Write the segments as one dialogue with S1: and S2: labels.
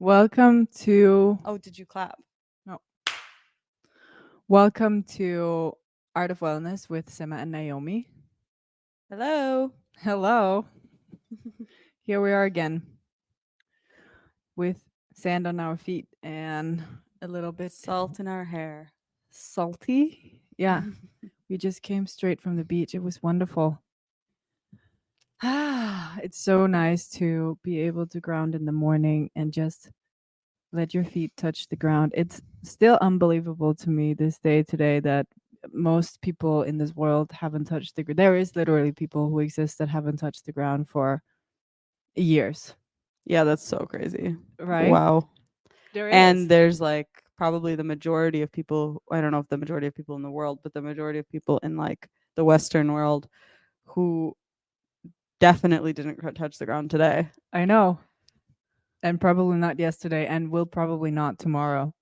S1: Welcome to
S2: Oh, did you clap?
S1: no. Welcome to Art of Wellness with Sema and Naomi.
S2: Hello.
S1: Hello. Here we are again with sand on our feet and a little bit
S2: Salt in our hair.
S1: salty. Yeah, we just came straight from the beach. It was wonderful. It's so nice to be able to ground in the morning and just let your feet touch the ground. It's still unbelievable to me this day today that most people in this world haven't touched the ground. There is literally people who exist that haven't touched the ground for years,
S2: Yeah, that's so crazy.
S1: right?
S2: Wow.
S1: There
S2: And
S1: is.
S2: there's like probably the majority of people, I don't know if the majority of people in the world, but the majority of people in like the Western world who definitely didn't touch the ground today.
S1: I know. And probably not yesterday and will probably not tomorrow.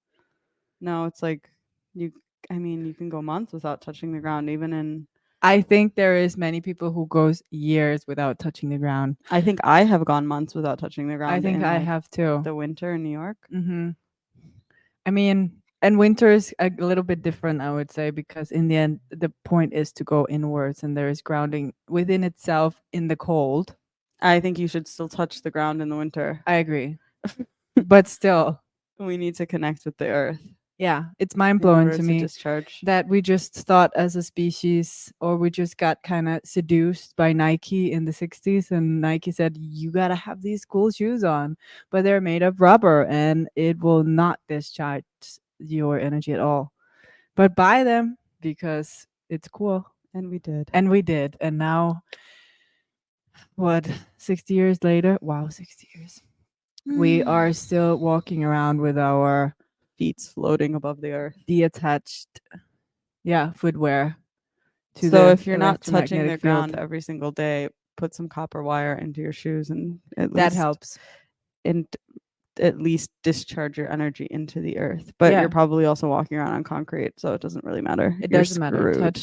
S2: No, it's like you, I mean, you can go months without touching the ground, even in,
S1: I think there is many people who goes years without touching the ground.
S2: I think I have gone months without touching the
S1: I
S2: ground
S1: think
S2: in
S1: I
S2: like
S1: have too.
S2: the winter in New York.
S1: Mhm. I mean, and winter is a little bit different, I would say, because in the end, the point is to go inwards, and there is grounding within itself in the cold.
S2: I think you should still touch the ground in the winter.
S1: I agree, but still,
S2: We need to connect with the earth
S1: yeah, it's mind
S2: in
S1: blowing
S2: order
S1: to
S2: to
S1: me
S2: discharge.
S1: that we just thought as a species, or we just got kind of seduced by Nike in the 60s, and Nike said, you got to have these cool shoes on, but they're made of rubber and it will not discharge your energy at all. But buy them because it's cool.
S2: And we did.
S1: And we did. And now, what, 60 years later? Wow, 60 years. We are still walking around with our
S2: Feet floating above the earth.
S1: detached, yeah, footwear to
S2: So
S1: the
S2: if you're not touching
S1: electromagnetic
S2: the ground
S1: field.
S2: every single day, put some copper wire into your shoes and
S1: That helps.
S2: in, at least discharge your energy into the earth. But you're
S1: Yeah,
S2: probably also walking around on concrete, so it doesn't really matter.
S1: it
S2: You're
S1: doesn't matter.
S2: screwed.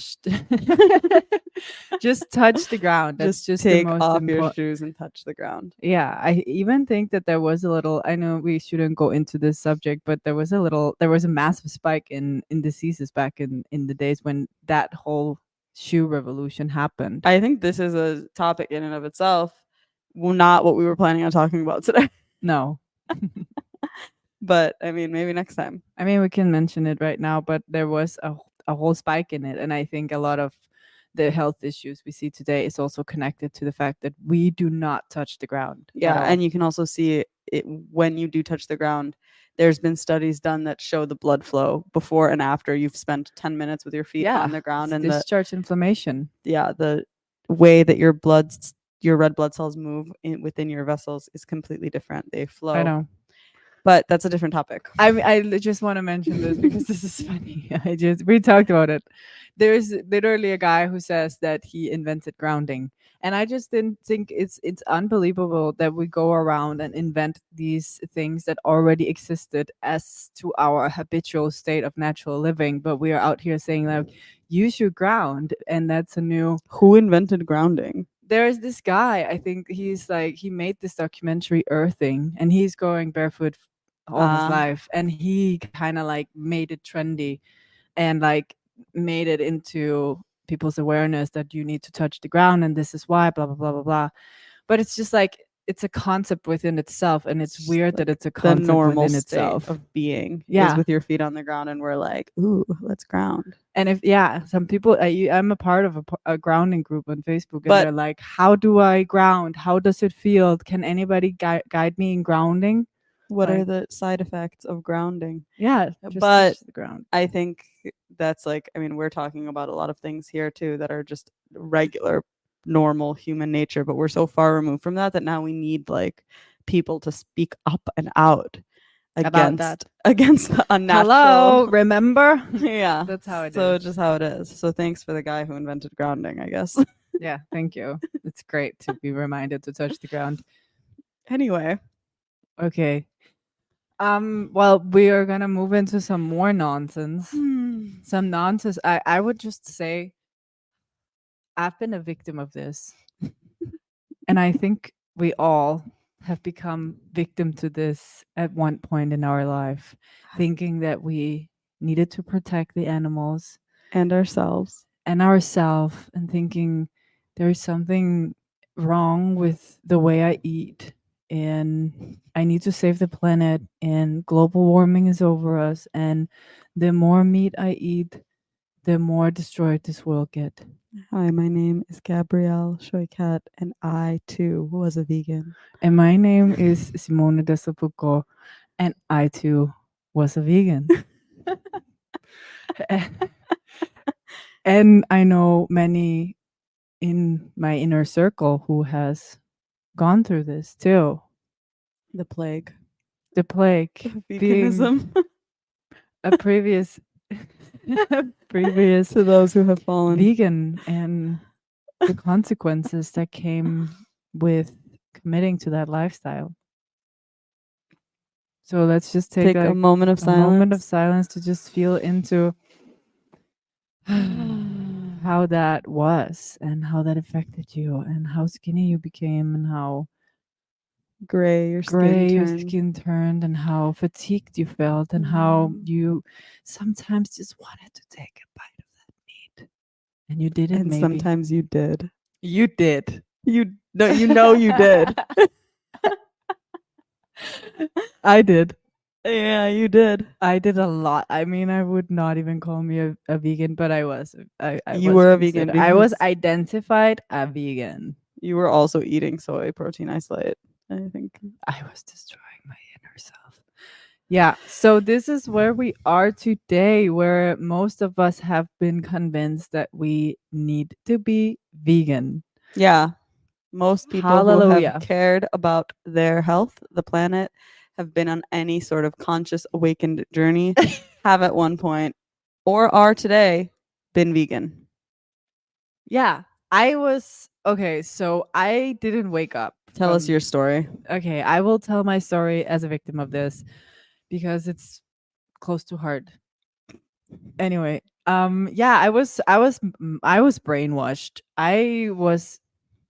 S1: Just touch the ground. That's
S2: Just
S1: just the
S2: take
S1: most
S2: off your
S1: important.
S2: shoes and touch the ground.
S1: Yeah, I even think that there was a little, I know we shouldn't go into this subject, but there was a massive spike in diseases back in the days when that whole shoe revolution happened.
S2: I think this is a topic in and of itself. Well, not what we were planning on talking about today.
S1: No.
S2: But I mean, maybe next time.
S1: I mean, we can mention it right now, but there was a whole spike in it, and I think a lot of the health issues we see today is also connected to the fact that we do not touch the ground at
S2: Yeah,
S1: all.
S2: and you can also see it when you do touch the ground. There's been studies done that show the blood flow before and after you've spent 10 minutes with your feet
S1: Yeah,
S2: on the ground,
S1: it's
S2: and
S1: discharge inflammation.
S2: the way that your red blood cells move within your vessels is completely different. They
S1: I
S2: flow.
S1: know.
S2: But that's a different topic.
S1: Just want to mention this because this is funny. We talked about it. There's literally a guy who says that he invented grounding, and I just didn't think it's unbelievable that we go around and invent these things that already existed as to our habitual state of natural living, but we are out here saying like you should ground, and that's a new.
S2: Who invented grounding?
S1: There's this guy, I think he's like he made this documentary Earthing, and he's going barefoot all his life, and he kind of like made it trendy and like made it into people's awareness that you need to touch the ground and this is why blah blah blah blah blah. But it's just like it's a concept within itself, and it's weird
S2: like
S1: that it's a
S2: the
S1: concept
S2: normal
S1: within
S2: state
S1: itself.
S2: of being is
S1: Yeah.
S2: with your feet on the ground, and we're like, ooh, let's ground.
S1: And if some people, I'm a part of a grounding group on Facebook, and
S2: But
S1: they're like, how do I ground? How does it feel? Can anybody guide me in grounding?
S2: what are
S1: Like,
S2: the side effects of grounding?
S1: yeah, just
S2: But
S1: touch the ground.
S2: I think that's like, I mean, we're talking about a lot of things here too that are just regular, normal human nature, but we're so far removed from that now we need like people to speak up and out
S1: About that.
S2: against the unnatural.
S1: Hello, remember?
S2: Yeah,
S1: That's how it
S2: so
S1: is.
S2: just how it is. So thanks for the guy who invented grounding, I guess.
S1: Yeah, thank you. It's great to be reminded to touch the ground.
S2: Anyway,
S1: Okay. Well, we are gonna move into some more nonsense. Some nonsense. I would just say I've been a victim of this. And I think we all have become victim to this at one point in our life, thinking that we needed to protect the animals
S2: And ourselves.
S1: and ourselves, and thinking there's something wrong with the way I eat, and I need to save the planet, and global warming is over us, and the more meat I eat, the more destroyed this world get.
S2: Hi, my name is Gabrielle Shoykat, and I too was a vegan.
S1: And my name is Simone de Sapuco, and I too was a vegan. And I know many in my inner circle who has gone through this too.
S2: The plague.
S1: The plague being
S2: Veganism.
S1: a previous previous
S2: To those who have fallen.
S1: vegan, and the consequences that came with committing to that lifestyle. So let's just take
S2: a
S1: like
S2: moment of
S1: a moment of
S2: silence.
S1: silence to just feel into how that was and how that affected you and how skinny you became and how
S2: Gray your
S1: gray
S2: skin
S1: your
S2: turned.
S1: skin turned and how fatigued you felt and how you sometimes just wanted to take a bite of that meat. And you did it,
S2: And
S1: maybe.
S2: sometimes you did.
S1: You did.
S2: You know you did.
S1: I did.
S2: Yeah, you did.
S1: I did a lot. I mean, I would not even call me a vegan, but I was.
S2: You
S1: was
S2: were a vegan
S1: considered- I was
S2: because-
S1: identified a vegan.
S2: You were also eating soy protein isolate, I think.
S1: I was destroying my inner self. Yeah. So this is where we are today, where most of us have been convinced that we need to be vegan.
S2: Yeah. Most people who
S1: Hallelujah.
S2: have cared about their health, the planet, have been on any sort of conscious awakened journey, have at one point or are today been vegan.
S1: Yeah. I was okay, so I didn't wake up.
S2: Tell us your story.
S1: Okay, I will tell my story as a victim of this because it's close to heart. Anyway, yeah, I was brainwashed. I was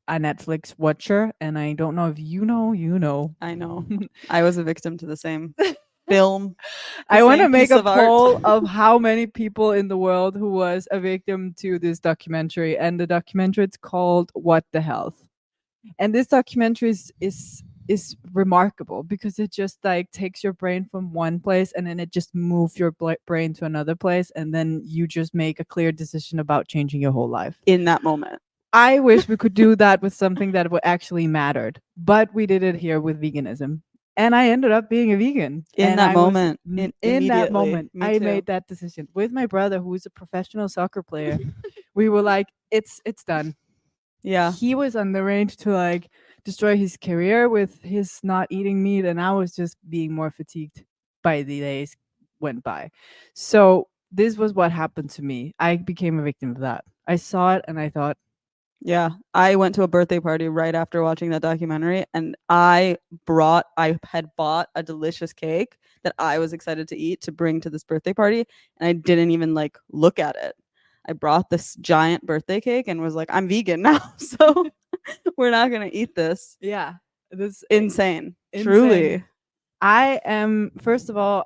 S1: a Netflix watcher, and I don't know if you know.
S2: I know. I was a victim to the same film.
S1: I want to make a
S2: of art.
S1: poll of how many people in the world who was a victim to this documentary, and the documentary it's called What the Health. And this documentary is remarkable because it just like takes your brain from one place and then it just moves your brain to another place, and then you just make a clear decision about changing your whole life
S2: in that moment.
S1: I wish we could do that with something that would actually mattered, but we did it here with veganism. And I ended up being a vegan
S2: in that moment.
S1: In that moment, I made that decision with my brother, who is a professional soccer player. We were like, it's done.
S2: Yeah.
S1: He was on the range to like destroy his career with his not eating meat, and I was just being more fatigued by the days went by. So this was what happened to me. I became a victim of that. I saw it and I thought,
S2: yeah, I went to a birthday party right after watching that documentary, and I had bought a delicious cake that I was excited to eat to bring to this birthday party, and I didn't even like look at it. I brought this giant birthday cake and was like, I'm vegan now, so we're not gonna eat this.
S1: yeah, this
S2: insane. Truly.
S1: I am, first of all,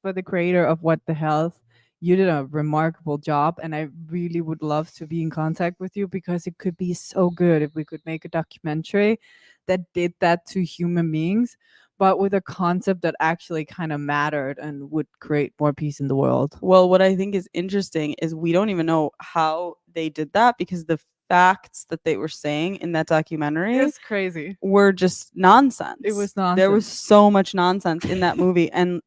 S1: for the creator of What the Health, you did a remarkable job, and I really would love to be in contact with you because it could be so good if we could make a documentary that did that to human beings, but with a concept that actually kind of mattered and would create more peace in the world.
S2: Well, what I think is interesting is we don't even know how they did that because the facts that they were saying in that documentary
S1: It's crazy.
S2: Were just nonsense.
S1: It was nonsense.
S2: There was so much nonsense in that movie, and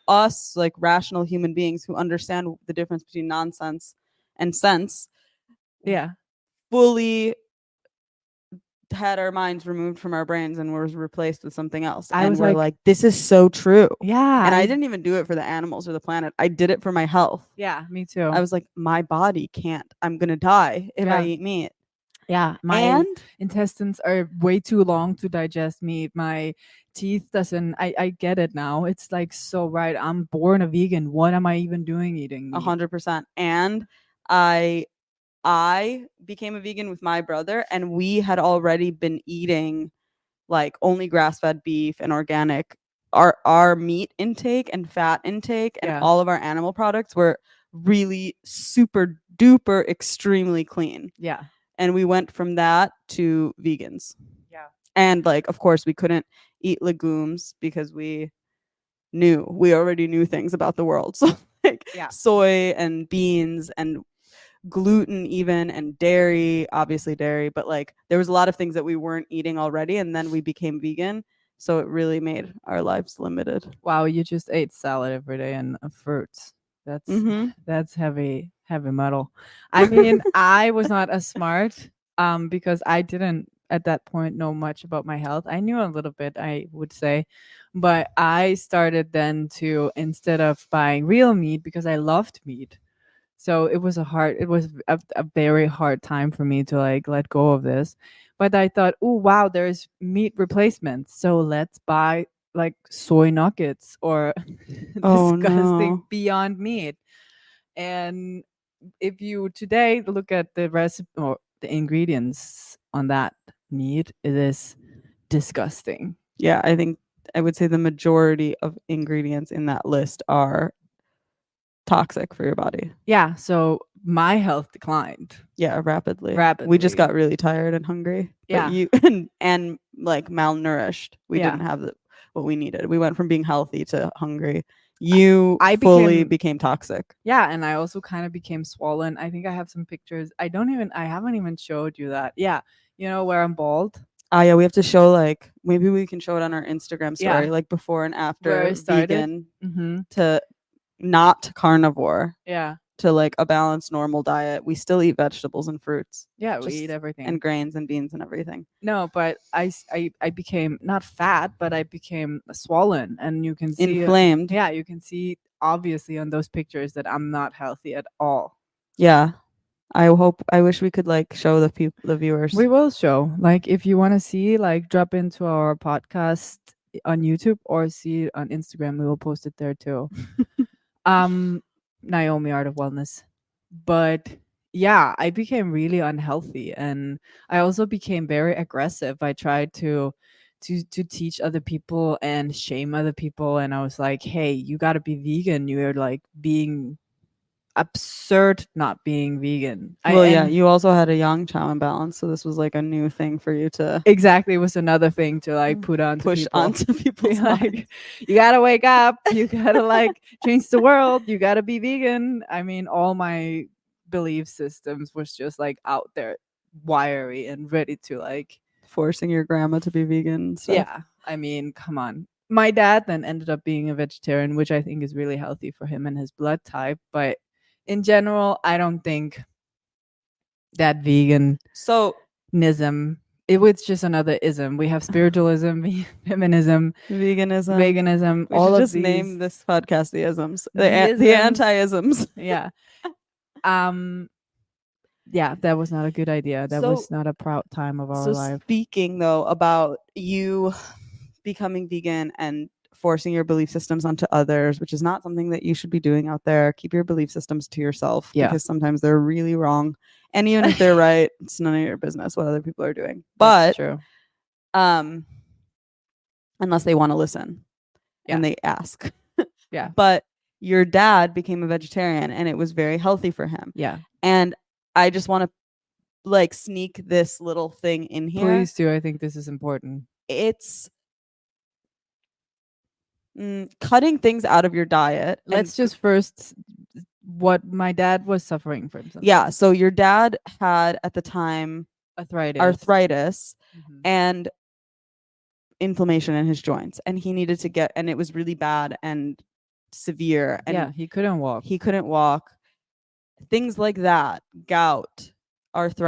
S2: us, like rational human beings who understand the difference between nonsense and sense,
S1: yeah,
S2: fully had our minds removed from our brains and was replaced with something else. And we're like, this is so true.
S1: Yeah.
S2: And I didn't even do it for the animals or the planet. I did it for my health.
S1: Yeah, me too.
S2: I was like, my body can't. I'm gonna die if I eat meat.
S1: Yeah, my intestines are way too long to digest meat. My teeth doesn't. I get it now. It's like so right. I'm born a vegan. What am I even doing eating meat?
S2: 100%. And I became a vegan with my brother, and we had already been eating like only grass-fed beef and organic. Our meat intake and fat intake and
S1: Yeah.
S2: all of our animal products were really super duper extremely clean.
S1: Yeah.
S2: And we went from that to vegans.
S1: Yeah.
S2: And like, of course, we couldn't eat legumes because we already knew things about the world. So like
S1: Yeah.
S2: soy and beans and gluten even, and dairy, obviously dairy, but like there was a lot of things that we weren't eating already, and then we became vegan. So it really made our lives limited.
S1: Wow, you just ate salad every day and fruits. That's
S2: Mm-hmm.
S1: that's heavy metal. I mean, I was not as smart because I didn't at that point know much about my health. I knew a little bit, I would say, but I started then to, instead of buying real meat, because I loved meat. So it was a very hard time for me to like let go of this. But I thought, oh wow, there's meat replacements. So let's buy like soy nuggets or
S2: Oh
S1: disgusting
S2: no.
S1: beyond meat. And if you today look at the recipe or the ingredients on that meat, it is disgusting.
S2: Yeah, I would say the majority of ingredients in that list are toxic for your body.
S1: Yeah, so my health declined
S2: Yeah, rapidly. We just
S1: rapidly.
S2: got really tired and hungry. But
S1: Yeah.
S2: you and like malnourished. We
S1: Yeah.
S2: didn't have what we needed. We went from being healthy to hungry. You
S1: I
S2: fully
S1: became
S2: became toxic.
S1: Yeah, and I also kind of became swollen. I think I have some pictures. I haven't even showed you that. Yeah, you know where I'm bald?
S2: Ah, yeah, we have to show like maybe we can show it on our Instagram story,
S1: Yeah,
S2: like before and
S1: where I
S2: after
S1: started.
S2: vegan
S1: Mm-hmm.
S2: to not carnivore
S1: Yeah,
S2: to like a balanced normal diet. We still eat vegetables and fruits,
S1: yeah, we eat
S2: just
S1: everything.
S2: and grains and beans and everything.
S1: No, but I became not fat, but I became swollen, and you can see,
S2: Inflamed.
S1: yeah, you can see obviously on those pictures that I'm not healthy at all.
S2: Yeah. I wish we could like show the viewers.
S1: We will show. Like, if you want to see, like, drop into our podcast on YouTube or see it on Instagram. We will post it there too. Naomi Art of Wellness. But yeah, I became really unhealthy, and I also became very aggressive. I tried to teach other people and shame other people, and I was like, "Hey, you got to be vegan. You're like being absurd not being vegan."
S2: Well, yeah, you also had a yang chow imbalance, so this was like a new thing for you to
S1: Exactly, was another thing to like put onto
S2: push
S1: people.
S2: onto people's minds.
S1: Like, you gotta wake up, you gotta like change the world, you gotta be vegan. I mean, all my belief systems was just like out there, wiry and ready to like,
S2: Forcing your grandma to be vegan and stuff.
S1: yeah. I mean, come on. My dad then ended up being a vegetarian, which I think is really healthy for him and his blood type. But in general, I don't think that veganism,
S2: So
S1: it was just another ism. We have spiritualism, feminism,
S2: veganism.
S1: veganism,
S2: We
S1: all
S2: should
S1: of
S2: just
S1: these.
S2: name this podcast the isms.
S1: The
S2: The
S1: isms.
S2: anti-isms.
S1: Yeah. Yeah, that was not a good idea. That
S2: So-
S1: was not a proud time of our
S2: So
S1: life.
S2: speaking though about you becoming vegan and forcing your belief systems onto others, which is not something that you should be doing out there. Keep your belief systems to yourself,
S1: Yeah.
S2: because sometimes they're really wrong. And even if they're right, it's none of your business what other people are doing.
S1: That's
S2: But
S1: true.
S2: unless they want to listen
S1: Yeah.
S2: and they ask.
S1: Yeah.
S2: But your dad became a vegetarian and it was very healthy for him.
S1: Yeah.
S2: And I just want to like sneak this little thing in here.
S1: Please do. I think this is important.
S2: It's cutting things out of your diet.
S1: Let's just first what my dad was suffering from. Something.
S2: Yeah. So your dad had at the time arthritis
S1: Mhm.
S2: and inflammation in his joints, and he needed to get, and it was really bad and severe. And
S1: yeah, he couldn't walk.
S2: He couldn't walk. Things like that, gout,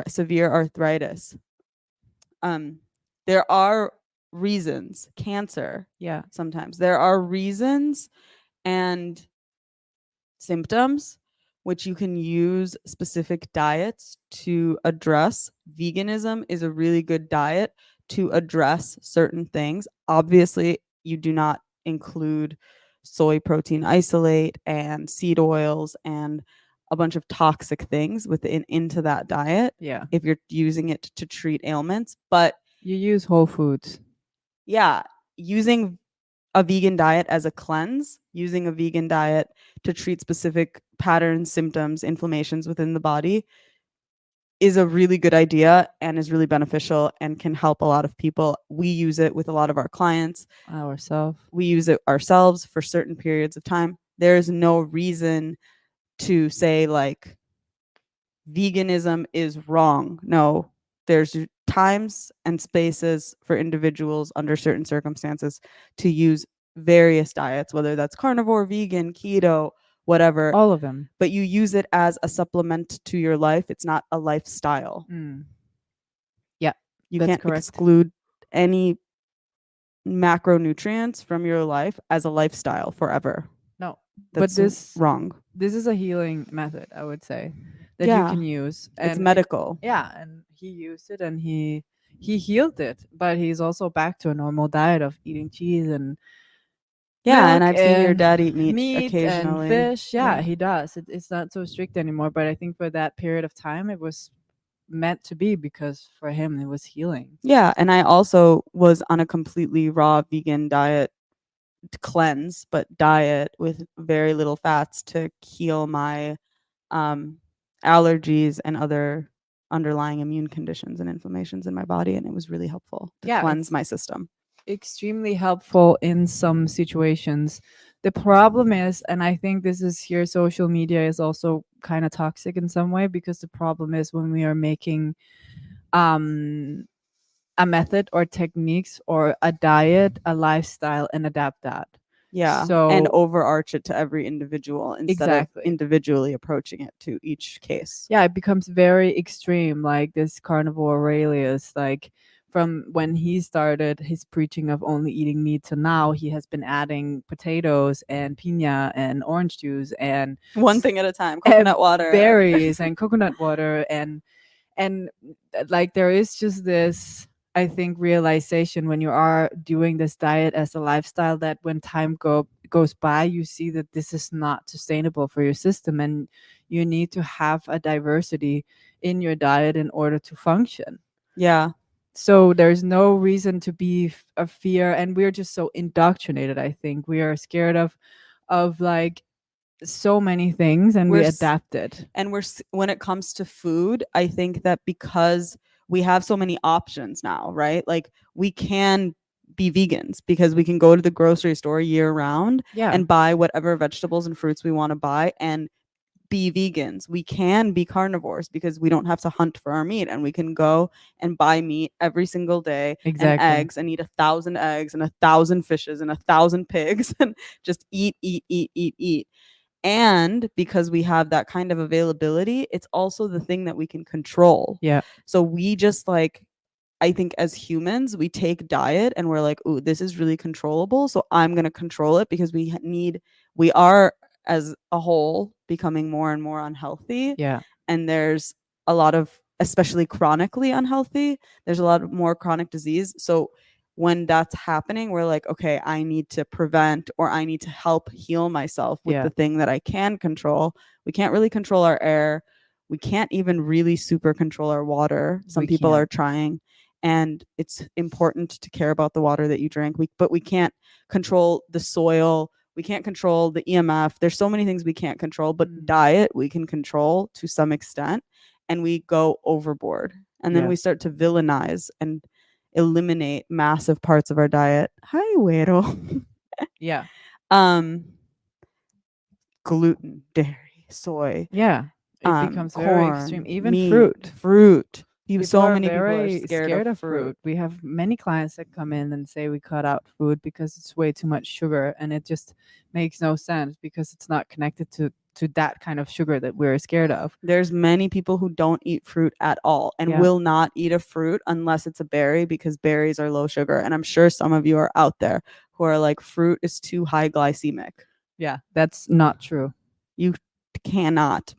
S2: severe arthritis. There are reasons, cancer.
S1: Yeah.
S2: Sometimes there are reasons and symptoms which you can use specific diets to address. Veganism is a really good diet to address certain things. Obviously, you do not include soy protein isolate and seed oils and a bunch of toxic things into that diet.
S1: Yeah.
S2: If you're using it to treat ailments, but
S1: you use whole foods.
S2: yeah, using a vegan diet as a cleanse, using a vegan diet to treat specific patterns, symptoms, inflammations within the body is a really good idea and is really beneficial and can help a lot of people. We use it with a lot of our clients.
S1: Ourselves.
S2: We use it ourselves for certain periods of time. There is no reason to say like veganism is wrong. No, there's times and spaces for individuals under certain circumstances to use various diets, whether that's carnivore, vegan, keto, whatever.
S1: All of them.
S2: But you use it as a supplement to your life. It's not a lifestyle.
S1: Yeah,
S2: You
S1: that's
S2: can't
S1: correct.
S2: exclude any macronutrients from your life as a lifestyle forever.
S1: No,
S2: That's
S1: but this
S2: wrong.
S1: this is a healing method, I would say, that you
S2: Yeah,
S1: can use.
S2: it's
S1: And
S2: medical.
S1: yeah, and he used it and he healed it, but he's also back to a normal diet of eating cheese and
S2: Yeah, and
S1: milk
S2: I've seen your
S1: and
S2: dad eat meat
S1: and
S2: occasionally.
S1: fish. Yeah, he does. It's not so strict anymore, but I think for that period of time it was meant to be because for him it was healing.
S2: Yeah, and I also was on a completely raw vegan diet cleanse, but diet with very little fats to heal my allergies and other underlying immune conditions and inflammations in my body, and it was really helpful to
S1: Yeah,
S2: cleanse
S1: it's
S2: my system.
S1: extremely helpful in some situations. The problem is, and I think this is here, social media is also kind of toxic in some way, because the problem is when we are making um a method or techniques or a diet, a lifestyle, and adapt that.
S2: Yeah, and
S1: So
S2: overarch it to every individual instead of
S1: exactly.
S2: individually approaching it to each case.
S1: Yeah, it becomes very extreme. Like this carnivore Aurelius, like from when he started his preaching of only eating meat to now, he has been adding potatoes and piña and orange juice and
S2: One thing at a time, coconut water.
S1: berries and coconut water and like there is just this, I think, realization when you are doing this diet as a lifestyle, that when time goes by, you see that this is not sustainable for your system, and you need to have a diversity in your diet in order to function.
S2: Yeah.
S1: So there's no reason to be a fear, and we're just so indoctrinated. I think we are scared of like so many things, and we adapt it.
S2: And when it comes to food, I think that because we have so many options now, right? Like we can be vegans because we can go to the grocery store year round and buy whatever vegetables and fruits we want to buy and be vegans. We can be carnivores because we don't have to hunt for our meat, and we can go and buy meat every single day and eggs and eat 1,000 eggs and 1,000 fishes and 1,000 pigs and just eat. And because we have that kind of availability, it's also the thing that we can control.
S1: Yeah.
S2: So we just like, I think as humans, we take diet and we're like, ooh, this is really controllable. So I'm going to control it because we are as a whole becoming more and more unhealthy.
S1: Yeah.
S2: And there's a lot of, especially chronically unhealthy, there's a lot of more chronic disease. So when that's happening, we're like, okay, I need to prevent, or I need to help heal myself with the thing that I can control. We can't really control our air. We can't even really super control our water. Some people are trying, and it's important to care about the water that you drink. But we can't control the soil. We can't control the EMF. There's so many things we can't control, but diet we can control to some extent, and we go overboard. And then we start to villainize and eliminate massive parts of our diet. Hi, Güero.
S1: Yeah.
S2: Gluten, dairy, soy.
S1: Yeah. It becomes
S2: corn,
S1: very extreme. Even
S2: meat,
S1: fruit.
S2: So many people are scared of fruit.
S1: We have many clients that come in and say we cut out food because it's way too much sugar, and it just makes no sense because it's not connected to that kind of sugar that we're scared of.
S2: There's many people who don't eat fruit at all and will not eat a fruit unless it's a berry, because berries are low sugar. And I'm sure some of you are out there who are like, fruit is too high glycemic.
S1: Yeah, that's not true.
S2: You cannot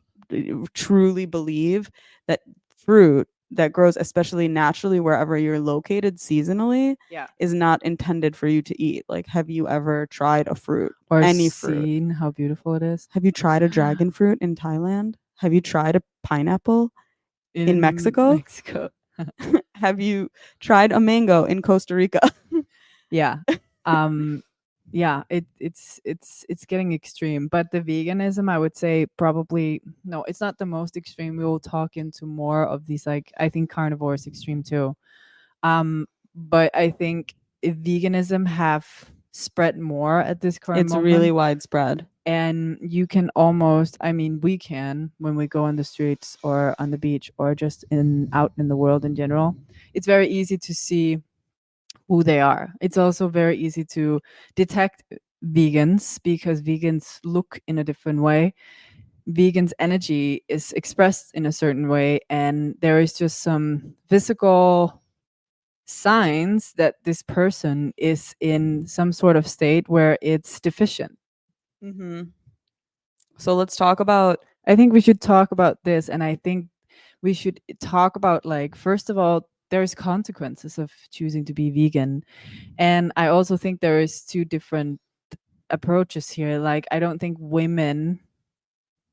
S2: truly believe that fruit that grows especially naturally wherever you're located seasonally is not intended for you to eat. Like, have you ever tried a fruit
S1: or
S2: any
S1: seen
S2: fruit?
S1: How beautiful it is?
S2: Have you tried a dragon fruit in Thailand? Have you tried a pineapple in Mexico?
S1: Mexico.
S2: Have you tried a mango in Costa Rica?
S1: Yeah. Um yeah, it's getting extreme. But the veganism, I would say probably no, it's not the most extreme. We will talk into more of these, like I think carnivore is extreme too. But I think if veganism have spread more at this current
S2: It's really
S1: moment,
S2: widespread.
S1: and you can almost, I mean, we can when we go on the streets or on the beach or just in out in the world in general, it's very easy to see who they are. It's also very easy to detect vegans because vegans look in a different way. Vegans' energy is expressed in a certain way, and there is just some physical signs that this person is in some sort of state where it's deficient.
S2: Mm-hmm. So let's talk about.
S1: I think we should talk about this, and I think we should talk about, like, first of all, there's consequences of choosing to be vegan. And I also think there is two different approaches here. Like, I don't think women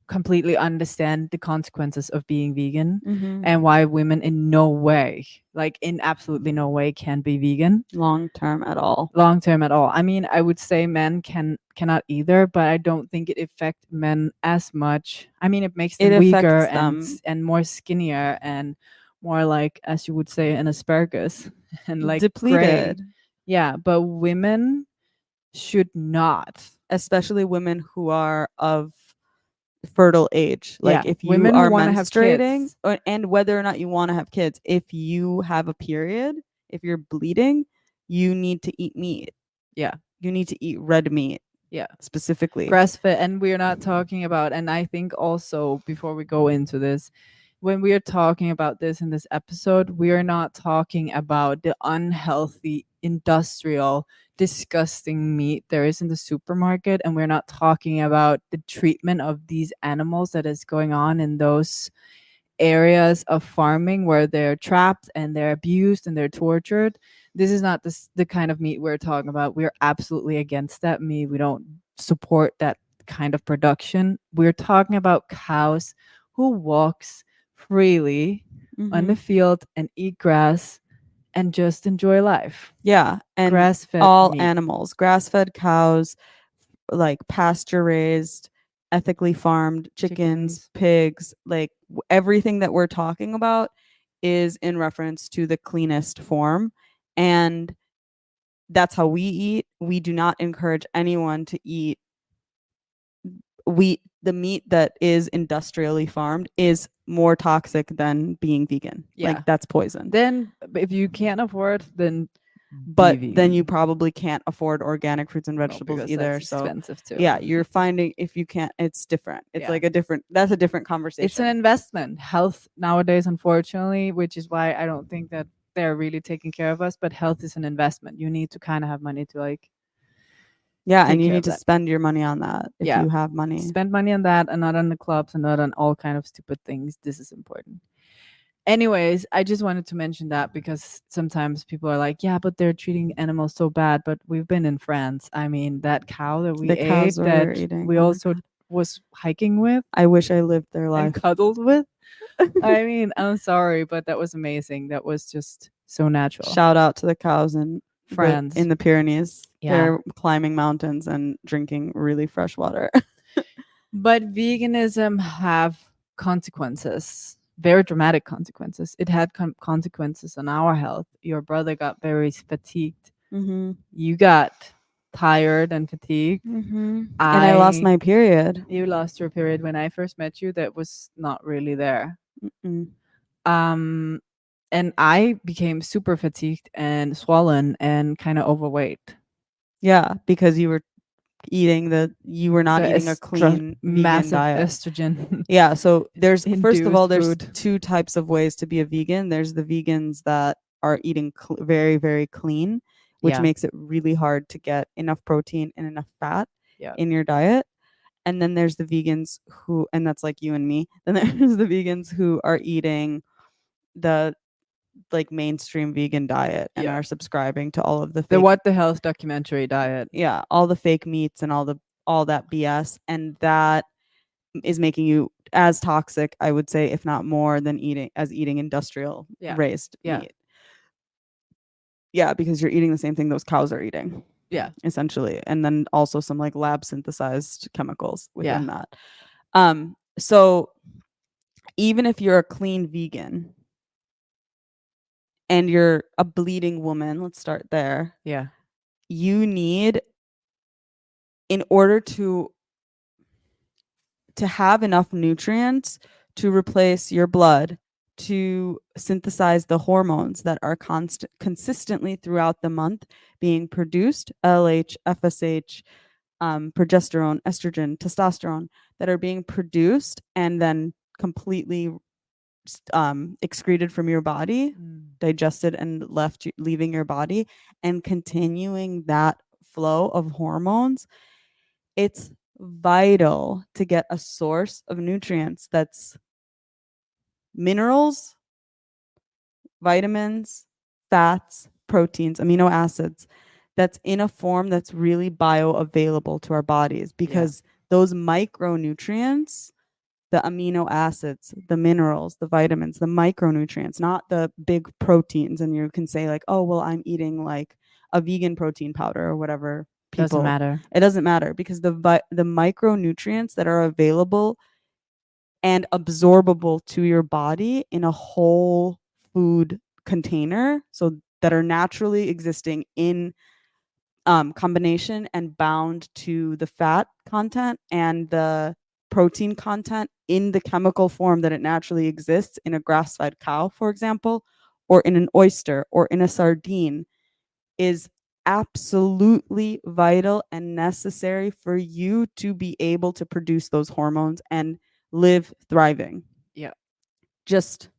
S1: completely understand the consequences of being vegan,
S2: Mm-hmm.
S1: and why women in no way, like in absolutely no way, can be vegan
S2: Long term at all.
S1: long term at all. I mean, I would say men cannot either, but I don't think it affects men as much. I mean, it makes
S2: It
S1: them weaker
S2: affects them
S1: and more skinnier and more like, as you would say, an asparagus and like gray.
S2: depleted,
S1: Yeah, but women should not.
S2: especially women who are of fertile age. Like
S1: Yeah,
S2: if you
S1: women who
S2: are
S1: want to have
S2: menstruating
S1: kids.
S2: and whether or not you want to have kids, if you have a period, if you're bleeding, you need to eat meat.
S1: Yeah,
S2: You need to eat red meat
S1: yeah.
S2: specifically.
S1: Grass fed, and we're not talking about, and I think also before we go into this, when we are talking about this in this episode, we are not talking about the unhealthy industrial disgusting meat there is in the supermarket, and we're not talking about the treatment of these animals that is going on in those areas of farming where they're trapped and they're abused and they're tortured. This is not the kind of meat we're talking about. We're absolutely against that meat. We don't support that kind of production. We're talking about cows who walks freely on
S2: Mm-hmm.
S1: the field and eat grass and just enjoy life.
S2: Yeah, and
S1: Grass fed
S2: all
S1: meat.
S2: animals, grass-fed cows, like pasture raised, ethically farmed chickens,
S1: Chickens.
S2: pigs, like everything that we're talking about is in reference to the cleanest form. And that's how we eat. We do not encourage anyone to eat the meat that is industrially farmed is more toxic than being vegan.
S1: Yeah.
S2: Like that's poison.
S1: Then if you can't afford, then be
S2: But then you
S1: vegan.
S2: probably can't afford organic fruits and
S1: No,
S2: vegetables
S1: because
S2: either.
S1: that's
S2: So
S1: expensive too.
S2: yeah, you're finding if you can't, it's different. It's
S1: Yeah.
S2: like that's a different
S1: It's
S2: conversation.
S1: an investment. Health nowadays, unfortunately, which is why I don't think that they're really taking care of us. But health is an investment. You need to kind of have money to like
S2: Yeah,
S1: take
S2: and you
S1: care
S2: need
S1: of
S2: to
S1: that.
S2: spend your money on that if
S1: Yeah,
S2: you have money.
S1: spend money on that and not on the clubs and not on all kind of stupid things. This is important. Anyways, I just wanted to mention that because sometimes people are like, yeah, but they're treating animals so bad. But we've been in France. I mean, that cow that we
S2: The cows
S1: ate,
S2: we're
S1: that
S2: eating.
S1: we
S2: Oh my
S1: also
S2: God.
S1: was hiking with
S2: I wish I lived their
S1: and
S2: life.
S1: cuddled with. I mean, I'm sorry, but that was amazing. That was just so natural.
S2: Shout out to the cows
S1: France.
S2: in the Pyrenees.
S1: Yeah.
S2: They're climbing mountains and drinking really fresh water.
S1: But veganism have consequences, very dramatic consequences. It had consequences on our health. Your brother got very fatigued.
S2: Mm-hmm.
S1: You got tired and fatigued.
S2: Mm-hmm. And I lost my period.
S1: You lost your period when I first met you. That was not really there.
S2: Mm-mm.
S1: Um, and I became super fatigued and swollen and kind of overweight.
S2: Yeah, because you were you were not
S1: The
S2: eating a clean vegan
S1: massive
S2: diet.
S1: estrogen.
S2: Yeah, so there's first of all
S1: Induced
S2: there's
S1: food.
S2: two types of ways to be a vegan. There's the vegans that are eating very very clean, which
S1: Yeah.
S2: makes it really hard to get enough protein and enough fat
S1: Yeah.
S2: in your diet. And then there's the vegans who, and that's like you and me. Then there's the vegans who are eating the like mainstream vegan diet and
S1: Yeah.
S2: are subscribing to all of the
S1: The
S2: fake,
S1: What the Health documentary diet.
S2: yeah, all the fake meats and all that BS, and that is making you as toxic, I would say, if not more than eating industrial
S1: Yeah.
S2: raised
S1: Yeah.
S2: meat. Yeah, because you're eating the same thing those cows are eating,
S1: Yeah.
S2: essentially. And then also some like lab synthesized chemicals within
S1: Yeah.
S2: that. So even if you're a clean vegan and you're a bleeding woman, let's start there.
S1: Yeah.
S2: You need, in order to have enough nutrients to replace your blood, to synthesize the hormones that are consistently throughout the month being produced, LH, FSH, progesterone, estrogen, testosterone, that are being produced and then completely excreted from your body, digested and leaving your body, and continuing that flow of hormones. It's vital to get a source of nutrients that's minerals, vitamins, fats, proteins, amino acids, that's in a form that's really bioavailable to our bodies, because those micronutrients, the amino acids, the minerals, the vitamins, the micronutrients, not the big proteins. And you can say like, oh, well, I'm eating like a vegan protein powder or whatever.
S1: Doesn't matter.
S2: It doesn't matter, because the micronutrients that are available and absorbable to your body in a whole food container, so that are naturally existing in combination and bound to the fat content and the protein content in the chemical form that it naturally exists in a grass-fed cow, for example, or in an oyster or in a sardine, is absolutely vital and necessary for you to be able to produce those hormones and live thriving.
S1: Yeah.
S2: Just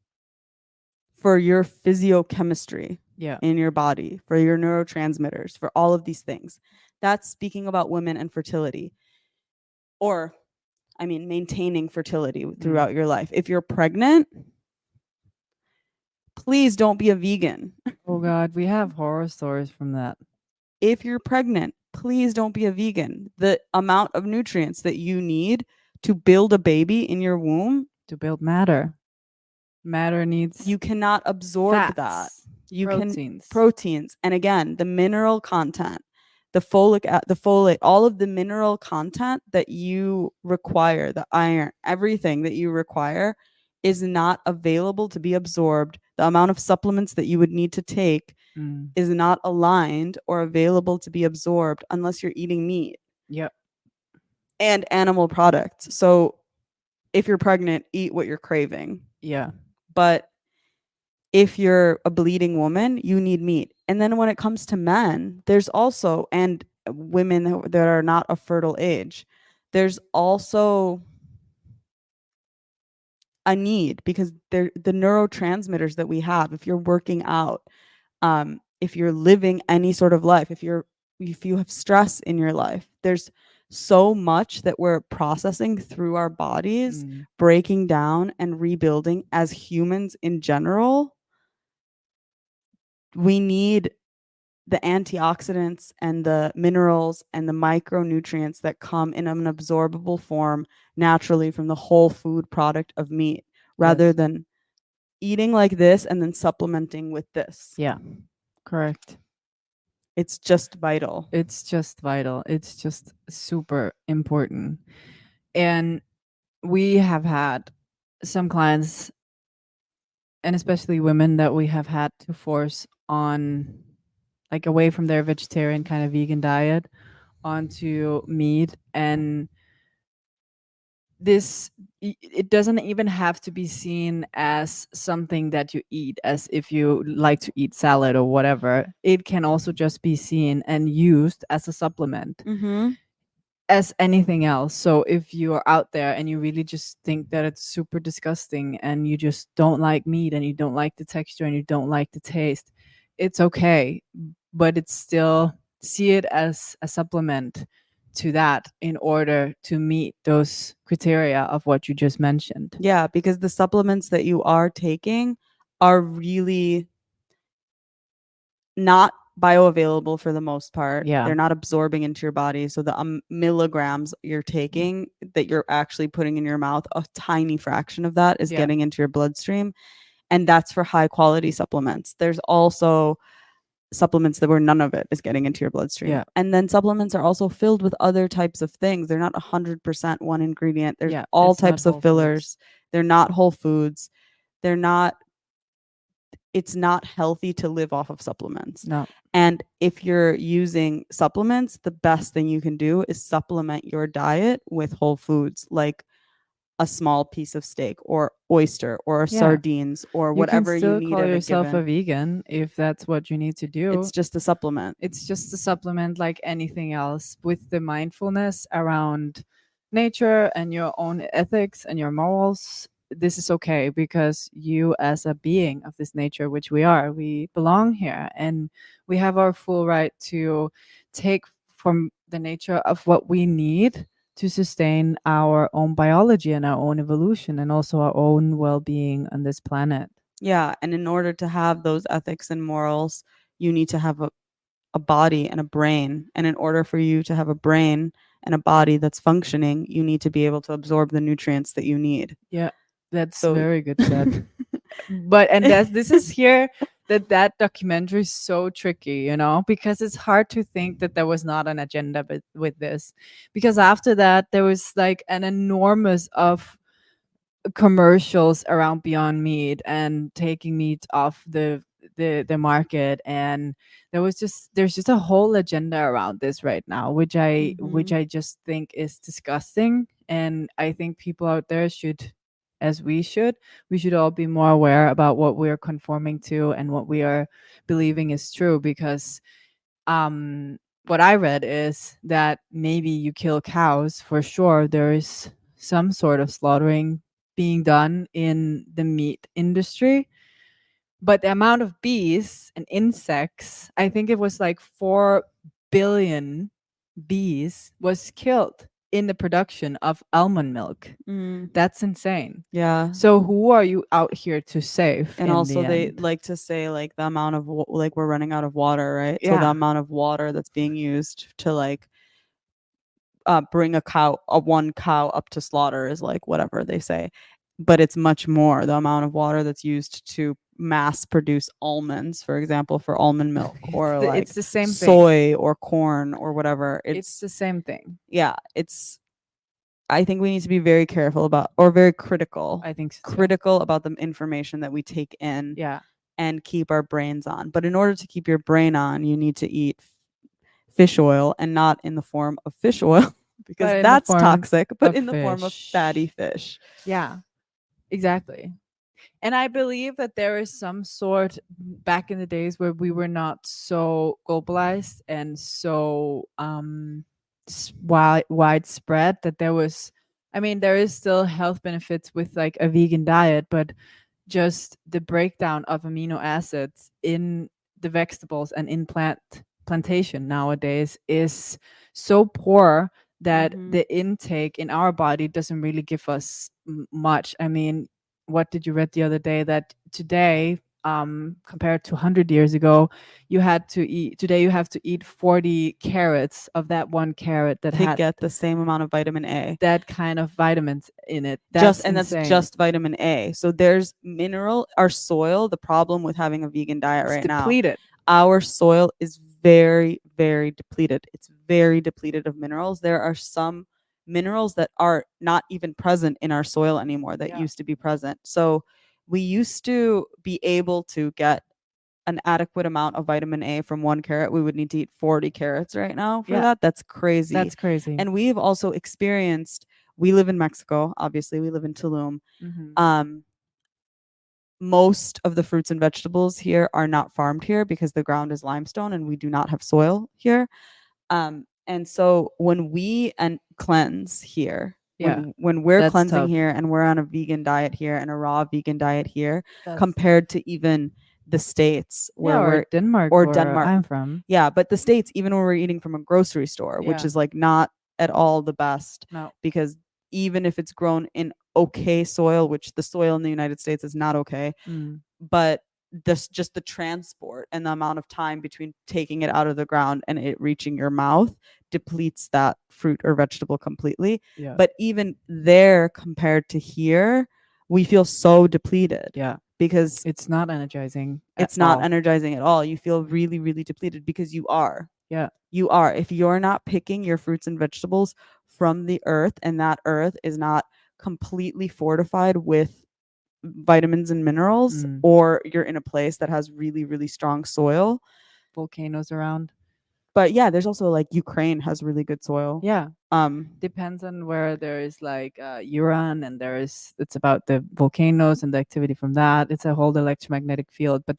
S2: for your physiochemistry in your body, for your neurotransmitters, for all of these things. That's speaking about women and fertility. Or, I mean, maintaining fertility throughout your life. If you're pregnant, please don't be a vegan.
S1: Oh God, we have horror stories from that.
S2: If you're pregnant, please don't be a vegan. The amount of nutrients that you need to build a baby in your womb,
S1: to build matter. Matter needs,
S2: you cannot absorb that. You
S1: proteins.
S2: Proteins. And again, the mineral content, the folate, all of the mineral content that you require, the iron, everything that you require is not available to be absorbed. The amount of supplements that you would need to take is not aligned or available to be absorbed unless you're eating meat.
S1: Yep.
S2: And animal products. So if you're pregnant, eat what you're craving.
S1: Yeah.
S2: But if you're a bleeding woman, you need meat. And then when it comes to men, there's also, and women that are not of fertile age, there's also a need, because they're the neurotransmitters that we have. If you're working out, if you're living any sort of life, if you have stress in your life, there's so much that we're processing through our bodies, breaking down and rebuilding as humans in general. We need the antioxidants and the minerals and the micronutrients that come in an absorbable form naturally from the whole food product of meat, rather than eating like this and then supplementing with this.
S1: Yeah. Correct.
S2: It's just vital.
S1: It's just vital. It's just super important. And we have had some clients, and especially women, that we have had to force on, like, away from their vegetarian kind of vegan diet onto meat. And this, it doesn't even have to be seen as something that you eat as if you like to eat salad or whatever. It can also just be seen and used as a supplement, as anything else. So if you are out there and you really just think that it's super disgusting and you just don't like meat and you don't like the texture and you don't like the taste, it's okay. But it's still, see it as a supplement to that in order to meet those criteria of what you just mentioned.
S2: Yeah, because the supplements that you are taking are really not bioavailable for the most part.
S1: Yeah.
S2: They're not absorbing into your body. So the milligrams you're taking that you're actually putting in your mouth, a tiny fraction of that is getting into your bloodstream. And that's for high quality supplements. There's also supplements that where none of it is getting into your bloodstream.
S1: Yeah.
S2: And then supplements are also filled with other types of things. They're not 100% one ingredient. There's
S1: Yeah,
S2: all
S1: it's not
S2: types of
S1: whole foods.
S2: fillers. They're not whole foods. They're not, it's not healthy to live off of supplements.
S1: No.
S2: And if you're using supplements, the best thing you can do is supplement your diet with whole foods, like a small piece of steak or oyster or
S1: Yeah.
S2: sardines or
S1: You can
S2: whatever you
S1: still
S2: need
S1: call
S2: at a
S1: yourself a
S2: given.
S1: vegan if that's what you need to do.
S2: It's just a supplement.
S1: It's just a supplement like anything else, with the mindfulness around nature and your own ethics and your morals. This is okay because you, as a being of this nature, which we are, we belong here, and we have our full right to take from the nature of what we need to sustain our own biology and our own evolution and also our own well-being on this planet.
S2: Yeah. And in order to have those ethics and morals, you need to have a body and a brain. And in order for you to have a brain and a body that's functioning, you need to be able to absorb the nutrients that you need.
S1: Yeah, that's
S2: So
S1: very good said. But and this is here that documentary is so tricky, you know, because it's hard to think that there was not an agenda with this, because after that there was like an enormous of commercials around Beyond Meat and taking meat off the market, and there's just a whole agenda around this right now, which I just think is disgusting. And I think people out there should, as we should all be more aware about what we are conforming to and what we are believing is true, because what I read is that maybe you kill cows for sure. There is some sort of slaughtering being done in the meat industry, but the amount of bees and insects, I think it was like 4 billion bees was killed in the production of almond milk. That's insane.
S2: Yeah.
S1: So who are you out here to save?
S2: And
S1: in
S2: also
S1: the
S2: they
S1: end?
S2: like to say like the amount of like we're running out of water, right? So the
S1: Yeah.
S2: amount of water that's being used to like bring a one cow up to slaughter is like whatever they say, but it's much more. The amount of water that's used to mass produce almonds, for example, for almond milk, or like
S1: it's the same thing.
S2: soy or corn or whatever.
S1: It's the same thing.
S2: Yeah, it's, I think we need to be very careful about, or very critical.
S1: I think so too.
S2: Critical about the information that we take in.
S1: Yeah.
S2: And keep our brains on. But in order to keep your brain on, you need to eat fish oil, and not in the form of fish oil because that's toxic, but in the form of fatty fish.
S1: Yeah, exactly. And I believe that there is some sort, back in the days where we were not so globalized and so widespread, that there was, I mean, there is still health benefits with like a vegan diet, but just the breakdown of amino acids in the vegetables and in plantation nowadays is so poor that the intake in our body doesn't really give us much. I mean, what did you read the other day that today, compared to 100 years ago, you have to eat 40 carrots of that one carrot that
S2: to
S1: had
S2: get the same amount of vitamin A,
S1: that kind of vitamins in it. That's
S2: just vitamin A. So there's mineral. Our soil, the problem with having a vegan diet
S1: it's
S2: right
S1: depleted.
S2: now, our soil is very, very depleted. It's very depleted of minerals. There are some minerals that are not even present in our soil anymore that used to be present. So we used to be able to get an adequate amount of vitamin A from one carrot. We would need to eat 40 carrots right now for that. That's crazy.
S1: That's crazy.
S2: And we've also experienced, we live in Mexico, obviously we live in Tulum. Most of the fruits and vegetables here are not farmed here because the ground is limestone and we do not have soil here. And so when we cleanse here, when we're cleansing here and we're on a vegan diet here and a raw vegan diet here, compared to even the States where we're
S1: Denmark
S2: or
S1: where
S2: Denmark,
S1: I'm from.
S2: Yeah, but the States, even when we're eating from a grocery store, which is like not at all the best, because even if it's grown in okay soil, which the soil in the United States is not okay, but just the transport and the amount of time between taking it out of the ground and it reaching your mouth depletes that fruit or vegetable completely. But even there compared to here, we feel so depleted. because
S1: It's not energizing at
S2: it's not
S1: all.
S2: energizing at all. You feel really, really depleted because you are.
S1: Yeah.
S2: You are. If you're not picking your fruits and vegetables from the earth, and that earth is not completely fortified with vitamins and minerals,
S1: Mm.
S2: or you're in a place that has really, really strong soil.
S1: Volcanoes around.
S2: But yeah, there's also like Ukraine has really good soil.
S1: Yeah.
S2: Um,
S1: Depends on where there is like urine, and it's about the volcanoes and the activity from that. It's a whole electromagnetic field, but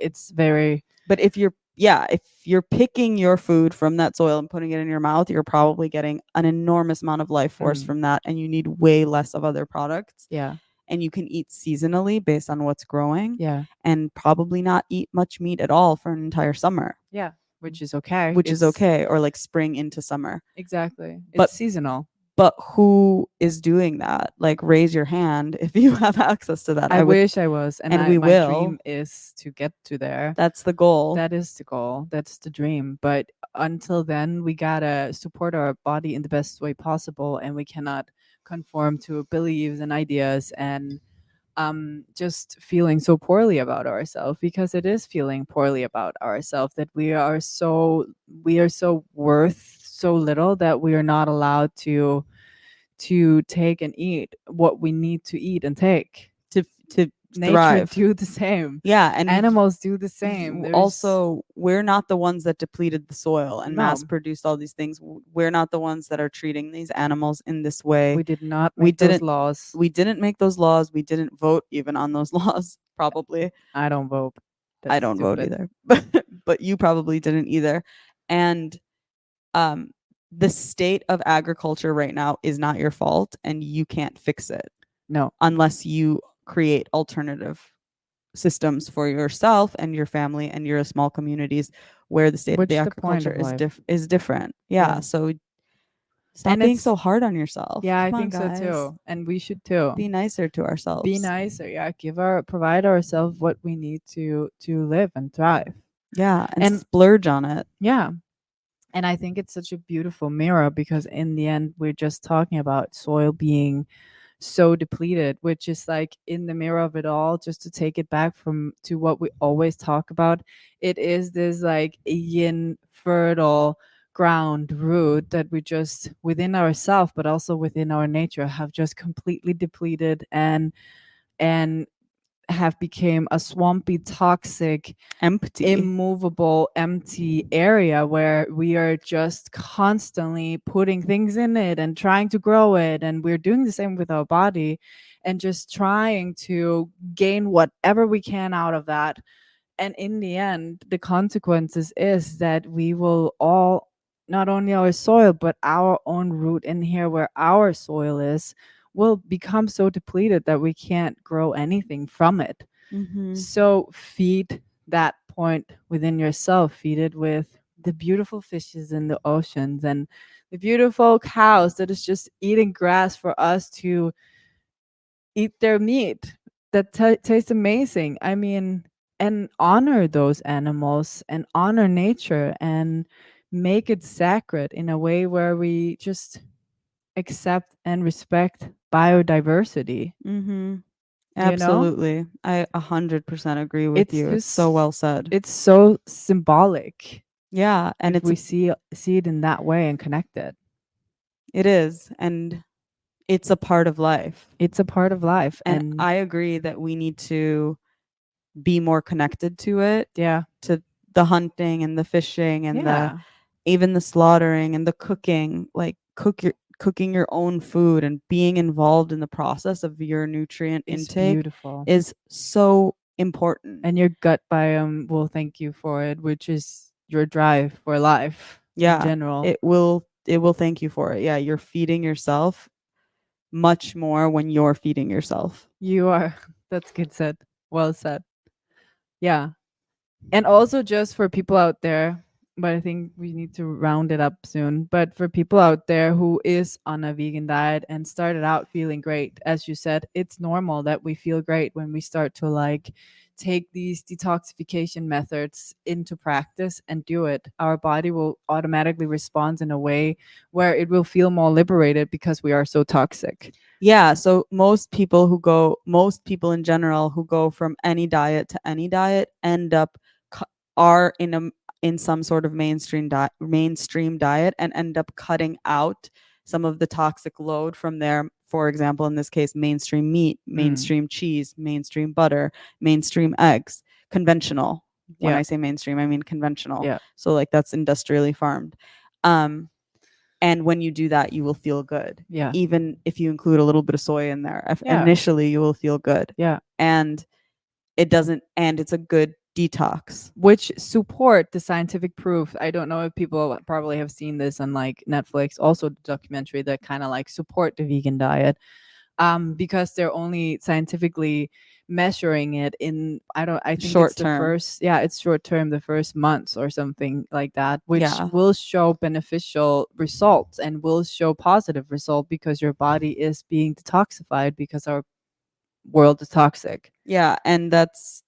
S1: it's very
S2: but if you're picking your food from that soil and putting it in your mouth, you're probably getting an enormous amount of life force from that, and you need way less of other products.
S1: yeah.
S2: And you can eat seasonally based on what's growing,
S1: Yeah.
S2: and probably not eat much meat at all for an entire summer,
S1: Yeah. Which is okay.
S2: which is okay, or like spring into summer.
S1: Exactly.
S2: But
S1: It's seasonal.
S2: But who is doing that? Like, raise your hand if you have access to that.
S1: I wish I was,
S2: and we
S1: my
S2: will.
S1: dream is to get to there.
S2: That's the goal.
S1: That is the goal. That's the dream. But until then, we gotta support our body in the best way possible, and we cannot conform to beliefs and ideas and just feeling so poorly about ourselves, because it is feeling poorly about ourselves that we are so worth so little that we are not allowed to take and eat what we need to eat and take.
S2: to
S1: Nature
S2: thrive.
S1: do the same.
S2: Yeah, and
S1: Animals do the same.
S2: also, we're not the ones that depleted the soil and
S1: No.
S2: mass produced all these things. We're not the ones that are treating these animals in this way.
S1: We did not
S2: We
S1: make those
S2: didn't-
S1: laws.
S2: We didn't make those laws. We didn't vote even on those laws, probably.
S1: I don't vote.
S2: I don't vote either. But you probably didn't either. And the state of agriculture right now is not your fault, and you can't fix it
S1: No.
S2: unless you create alternative systems for yourself and your family and your small communities where the state of the agriculture is different. Yeah. So stop being so hard on yourself.
S1: Yeah,
S2: Come
S1: I
S2: on,
S1: think
S2: guys.
S1: so too. And we should too.
S2: Be nicer to ourselves.
S1: Be nicer. Yeah. Provide ourselves what we need to live and thrive.
S2: Yeah. And splurge on it.
S1: Yeah. And I think it's such a beautiful mirror, because in the end, we're just talking about soil being so depleted, which is like in the mirror of it all, just to take it back to what we always talk about. It is this like yin fertile ground root that we just within ourselves, but also within our nature, have just completely depleted and have become a swampy, toxic,
S2: empty,
S1: immovable, empty area where we are just constantly putting things in it and trying to grow it. And we're doing the same with our body and just trying to gain whatever we can out of that. And in the end, the consequences is that we will all, not only our soil, but our own root in here where our soil is, will become so depleted that we can't grow anything from it. So feed that point within yourself. Feed it with the beautiful fishes in the oceans and the beautiful cows that is just eating grass for us to eat their meat that tastes amazing. I mean, and honor those animals and honor nature and make it sacred in a way where we just accept and respect biodiversity.
S2: Absolutely. I 100% agree with you. It's so well said.
S1: It's so symbolic.
S2: Yeah, and
S1: we see it in that way and connect it.
S2: It is, and it's a part of life.
S1: It's a part of life,
S2: and I agree that we need to be more connected to it.
S1: Yeah,
S2: to the hunting and the fishing and even the slaughtering and the cooking. Like cooking your own food and being involved in the process of your nutrient intake
S1: beautiful.
S2: Is so important.
S1: And your gut biome will thank you for it, which is your drive for life. In general,
S2: it will thank you for it. Yeah, you're feeding yourself much more when you're feeding yourself.
S1: You are. That's good said. Well said. Yeah. And also just for people out there, but I think we need to round it up soon. But for people out there who is on a vegan diet and started out feeling great, as you said, it's normal that we feel great when we start to like take these detoxification methods into practice and do it. Our body will automatically respond in a way where it will feel more liberated because we are so toxic.
S2: Yeah, so most people in general who go from any diet to any diet end up are in some sort of mainstream diet and end up cutting out some of the toxic load from their, for example, in this case, mainstream meat, mainstream cheese, mainstream butter, mainstream eggs, conventional. When
S1: Yeah.
S2: I say mainstream, I mean conventional.
S1: Yeah.
S2: So like that's industrially farmed. Um, and when you do that, you will feel good.
S1: Yeah.
S2: Even if you include a little bit of soy in there,
S1: Yeah.
S2: initially you will feel good.
S1: Yeah.
S2: And it's a good detox.
S1: Which support the scientific proof. I don't know if people probably have seen this on like Netflix, also the documentary that kind of like support the vegan diet. Because they're only scientifically measuring it in, I think
S2: Short
S1: it's the
S2: term.
S1: first, yeah, it's short term, the first months or something like that, which
S2: Yeah.
S1: will show beneficial results and will show positive result because your body is being detoxified because our world is toxic.
S2: Yeah, and that's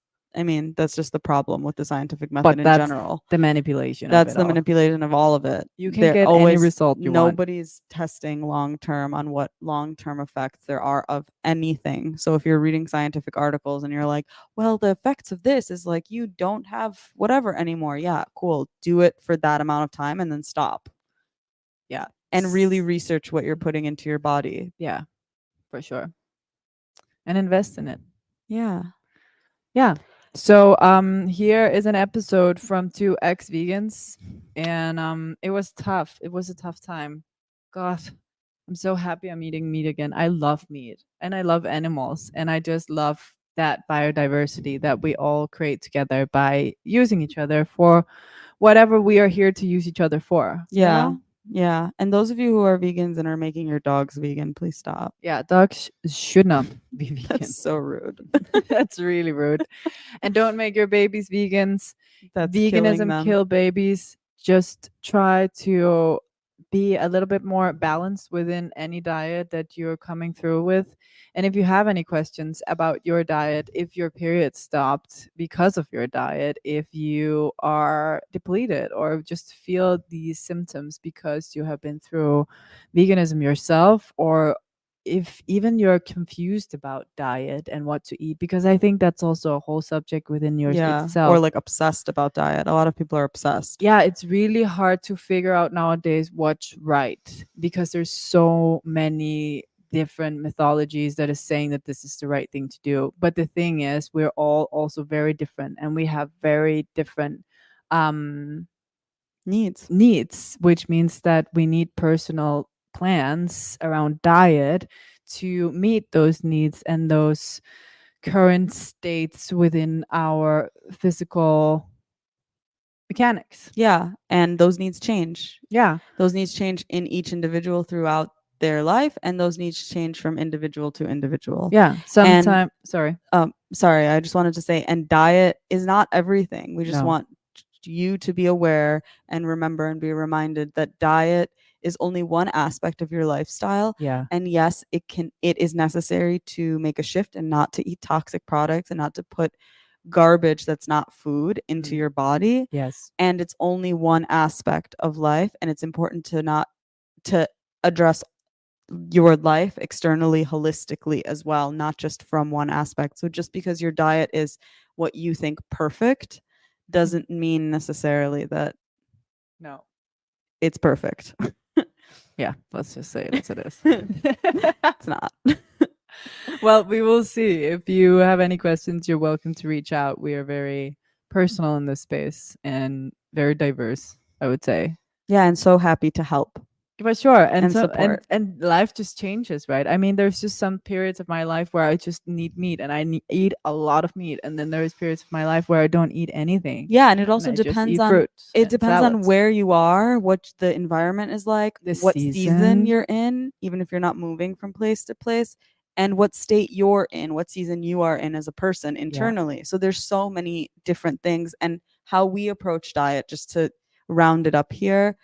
S2: just the problem with the scientific method
S1: But
S2: in
S1: that's
S2: general.
S1: the manipulation of
S2: That's
S1: it
S2: the
S1: all.
S2: manipulation of all of it.
S1: You can
S2: They're
S1: get any
S2: always
S1: result you want.
S2: Nobody's testing long term on what long term effects there are of anything. So if you're reading scientific articles and you're like, well, the effects of this is like you don't have whatever anymore. Yeah, cool. Do it for that amount of time and then stop.
S1: Yeah.
S2: And really research what you're putting into your body.
S1: Yeah, for sure. And invest in it.
S2: Yeah.
S1: Yeah. So here is an episode from two ex-vegans, and it was tough. It was a tough time. God, I'm so happy I'm eating meat again. I love meat and I love animals, and I just love that biodiversity that we all create together by using each other for whatever we are here to use each other for.
S2: Yeah.
S1: You know?
S2: Yeah. And those of you who are vegans and are making your dogs vegan, please stop.
S1: Yeah, dogs should not be vegan.
S2: That's so rude.
S1: That's really rude. And don't make your babies vegans.
S2: That's killing
S1: Veganism
S2: them.
S1: kill babies. Just try to be a little bit more balanced within any diet that you're coming through with. And if you have any questions about your diet, if your period stopped because of your diet, if you are depleted or just feel these symptoms because you have been through veganism yourself, or if even you're confused about diet and what to eat, because I think that's also a whole subject within yours itself.
S2: Or like obsessed about diet. A lot of people are obsessed.
S1: Yeah, it's really hard to figure out nowadays what's right because there's so many different mythologies that is saying that this is the right thing to do. But the thing is, we're all also very different and we have very different needs, which means that we need personal plans around diet to meet those needs and those current states within our physical mechanics.
S2: Yeah, and those needs change.
S1: Yeah.
S2: Those needs change in each individual throughout their life, and those needs change from individual to individual.
S1: Yeah. Sometimes, sorry.
S2: Sorry, I just wanted to say, and diet is not everything. We just
S1: No.
S2: want you to be aware and remember and be reminded that diet is only one aspect of your lifestyle.
S1: Yeah.
S2: And yes, it is necessary to make a shift and not to eat toxic products and not to put garbage that's not food into your body.
S1: Yes.
S2: And it's only one aspect of life, and it's important to address your life externally, holistically as well, not just from one aspect. So just because your diet is what you think perfect doesn't mean necessarily that
S1: No.
S2: it's perfect.
S1: Yeah, let's just say it as it is.
S2: It's not.
S1: Well, we will see. If you have any questions, you're welcome to reach out. We are very personal in this space and very diverse, I would say.
S2: Yeah, and so happy to help.
S1: For sure. And
S2: support.
S1: And life just changes, right? I mean, there's just some periods of my life where I just need meat and I eat a lot of meat, and then there's periods of my life where I don't eat anything.
S2: Yeah, and it also
S1: I just
S2: depends
S1: eat
S2: on
S1: fruits
S2: it
S1: and
S2: depends on
S1: salads.
S2: where you are, what the environment is like,
S1: The
S2: what
S1: season.
S2: season you're in, even if you're not moving from place to place, and what state you're in, what season you are in as a person internally. So there's so many different things, and how we approach diet, just to round it up here.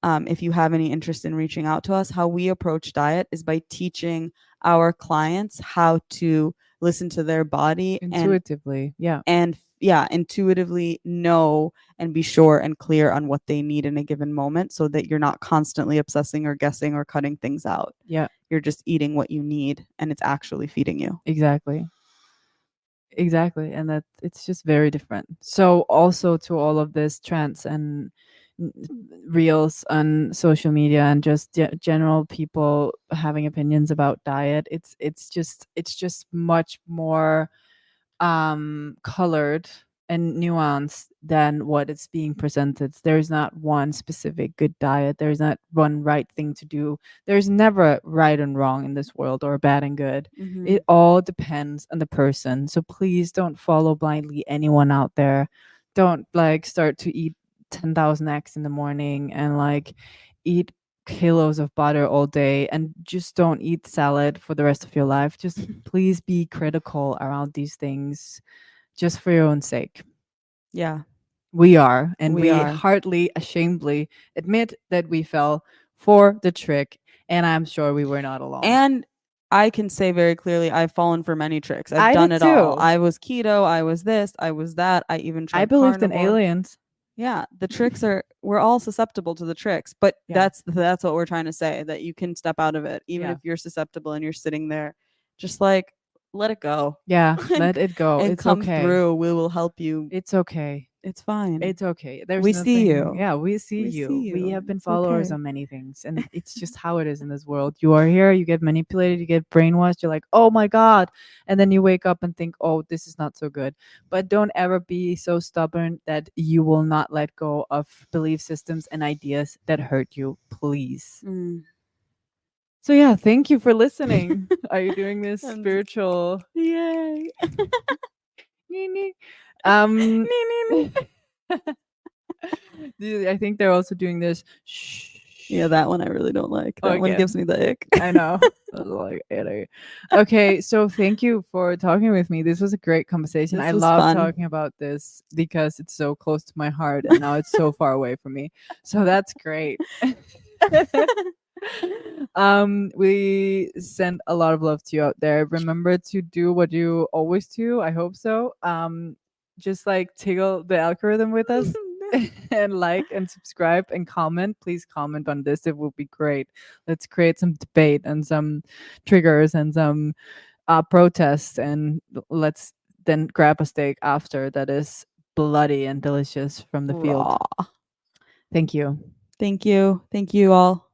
S2: If you have any interest in reaching out to us, how we approach diet is by teaching our clients how to listen to their body
S1: Intuitively.
S2: and intuitively know and be sure and clear on what they need in a given moment, so that you're not constantly obsessing or guessing or cutting things out.
S1: Yeah,
S2: You're just eating what you need and it's actually feeding you.
S1: exactly. Exactly. And that it's just very different. So also to all of this trends and n- reels on social media and just general people having opinions about diet, it's just much more colored and nuanced than what it's being presented. There's not one specific good diet. There's not one right thing to do. There's never right and wrong in this world or bad and good.
S2: Mm-hmm.
S1: It all depends on the person. So please don't follow blindly anyone out there. Don't like start to eat 10,000 eggs in the morning and like eat kilos of butter all day and just don't eat salad for the rest of your life. Just please be critical around these things just for your own sake.
S2: Yeah,
S1: We are, and
S2: we
S1: we
S2: are.
S1: heartily, ashamedly admit that we fell for the trick, and I'm sure we were not alone.
S2: And I can say very clearly, I've fallen for many tricks. I've
S1: I
S2: done
S1: did
S2: it all.
S1: too.
S2: I was keto, I was this, I was that. I even
S1: I
S2: tried
S1: believed in
S2: carnivore.
S1: aliens.
S2: Yeah, the tricks are, we're all susceptible to the tricks, but
S1: Yeah.
S2: that's what we're trying to say, that you can step out of it even
S1: Yeah.
S2: if you're susceptible and you're sitting there, just like let it go.
S1: Yeah,
S2: and,
S1: let it go.
S2: and
S1: It's
S2: come
S1: okay.
S2: through. We will help you.
S1: It's okay.
S2: It's fine.
S1: It's okay. There's
S2: We see
S1: nothing.
S2: you.
S1: Yeah, we see
S2: We see
S1: you. We
S2: you.
S1: have been
S2: It's
S1: followers
S2: okay.
S1: on many things, and it's just how it is in this world. You are here, you get manipulated, you get brainwashed. You're like, oh my god, and then you wake up and think, oh, this is not so good. But don't ever be so stubborn that you will not let go of belief systems and ideas that hurt you. Please.
S2: Mm.
S1: So yeah, thank you for listening. Are you doing this
S2: I'm-
S1: spiritual?
S2: Yay.
S1: Um.
S2: Nee, nee, nee.
S1: I think they're also doing this. Shh.
S2: Yeah, that one I really don't like. That one
S1: Again.
S2: gives me the ick.
S1: I know. I was like, "Ew." Okay, so thank you for talking with me. This was a great conversation.
S2: This
S1: I
S2: was
S1: love
S2: fun.
S1: talking about this because it's so close to my heart and now it's so far away from me. So that's great. We send a lot of love to you out there. Remember to do what you always do. I hope so. Just like tickle the algorithm with us and like and subscribe and comment. Please comment on this. It will be great. Let's create some debate and some triggers and some protests, and let's then grab a steak after that is bloody and delicious from the field.
S2: Raw.
S1: Thank you.
S2: Thank you. Thank you all.